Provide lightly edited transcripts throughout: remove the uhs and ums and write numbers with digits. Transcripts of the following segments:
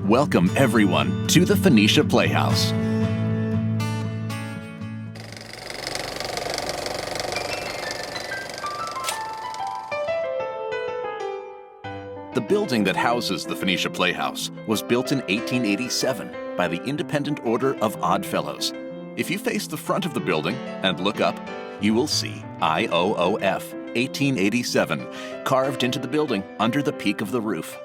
Welcome, everyone, to the Phoenicia Playhouse. The building that houses the Phoenicia Playhouse was built in 1887 by the Independent Order of Odd Fellows. If you face the front of the building and look up, you will see IOOF 1887 carved into the building under the peak of the roof.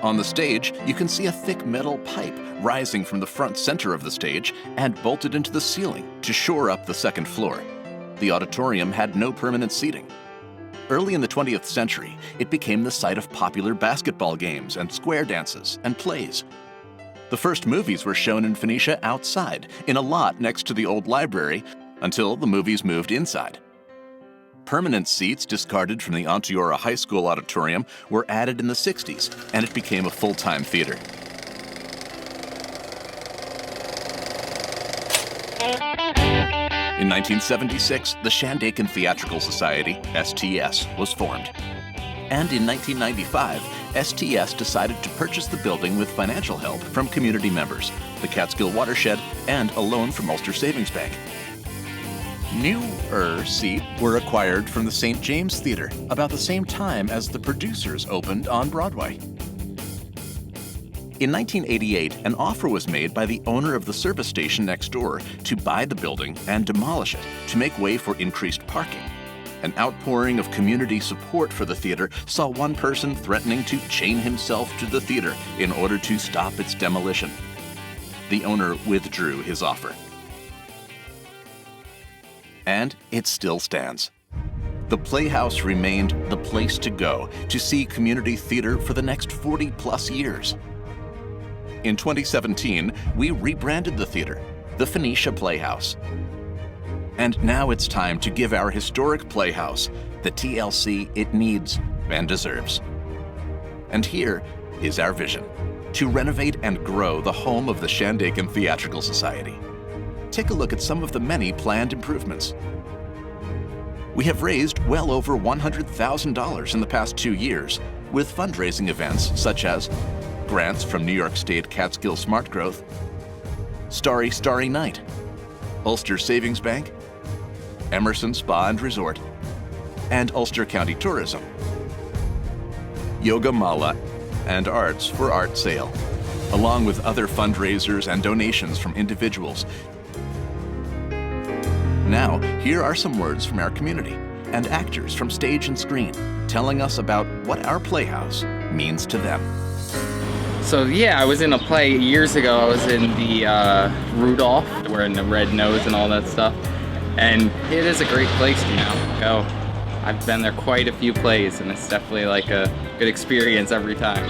On the stage, you can see a thick metal pipe rising from the front center of the stage and bolted into the ceiling to shore up the second floor. The auditorium had no permanent seating. Early in the 20th century, it became the site of popular basketball games and square dances and plays. The first movies were shown in Phoenicia outside, in a lot next to the old library, until the movies moved inside. Permanent seats discarded from the Onteora High School auditorium were added in the 60s, and it became a full-time theater. In 1976, the Shandaken Theatrical Society, STS, was formed. And in 1995, STS decided to purchase the building with financial help from community members, the Catskill Watershed, and a loan from Ulster Savings Bank. Newer seats were acquired from the St. James Theatre about the same time as the Producers opened on Broadway. In 1988, an offer was made by the owner of the service station next door to buy the building and demolish it to make way for increased parking. An outpouring of community support for the theater saw one person threatening to chain himself to the theater in order to stop its demolition. The owner withdrew his offer. And it still stands. The Playhouse remained the place to go to see community theater for the next 40-plus years. In 2017, we rebranded the theater, the Phoenicia Playhouse. And now it's time to give our historic playhouse the TLC it needs and deserves. And here is our vision: to renovate and grow the home of the Shandaken Theatrical Society. Take a look at some of the many planned improvements. We have raised well over $100,000 in the past 2 years with fundraising events such as grants from New York State Catskill Smart Growth, Starry Starry Night, Ulster Savings Bank, Emerson Spa and Resort, and Ulster County Tourism, Yoga Mala, and Arts for Art Sale, along with other fundraisers and donations from individuals. Now, here are some words from our community and actors from stage and screen telling us about what our playhouse means to them. So yeah, I was in a play years ago. I was in the Rudolph, wearing the red nose and all that stuff. And it is a great place to go. I've been there quite a few plays, and it's definitely like a good experience every time.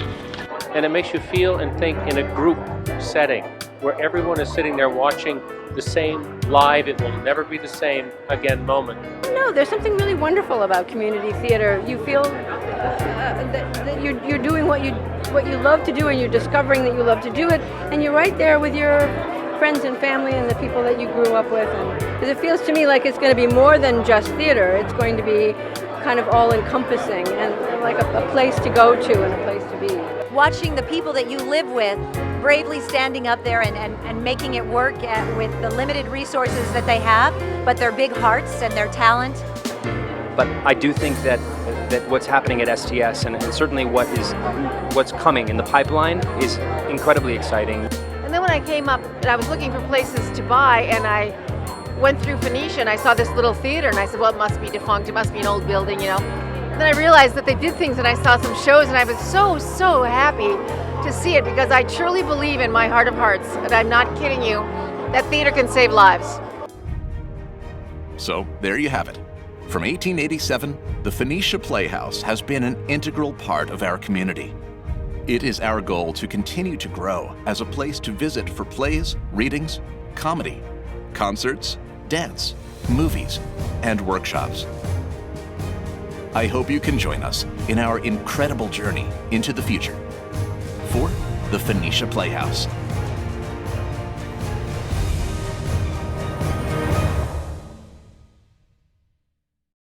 And it makes you feel and think in a group setting where everyone is sitting there watching the same live, it will never be the same again moment. No, there's something really wonderful about community theater. You feel that you're doing what you love to do, and you're discovering that you love to do it, and you're right there with your friends and family and the people that you grew up with. And it feels to me like it's going to be more than just theater. It's going to be kind of all-encompassing and like a place to go to and a place to be. Watching the people that you live with bravely standing up there and making it work with the limited resources that they have, but their big hearts and their talent. But I do think that what's happening at STS and certainly what's coming in the pipeline is incredibly exciting. And then when I came up and I was looking for places to buy, and I went through Phoenicia and I saw this little theater, and I said, well, it must be defunct, it must be an old building, you know. Then I realized that they did things, and I saw some shows, and I was so happy to see it, because I truly believe in my heart of hearts, and I'm not kidding you, that theater can save lives. So there you have it. From 1887, the Phoenicia Playhouse has been an integral part of our community. It is our goal to continue to grow as a place to visit for plays, readings, comedy, concerts, dance, movies, and workshops. I hope you can join us in our incredible journey into the future for the Phoenicia Playhouse.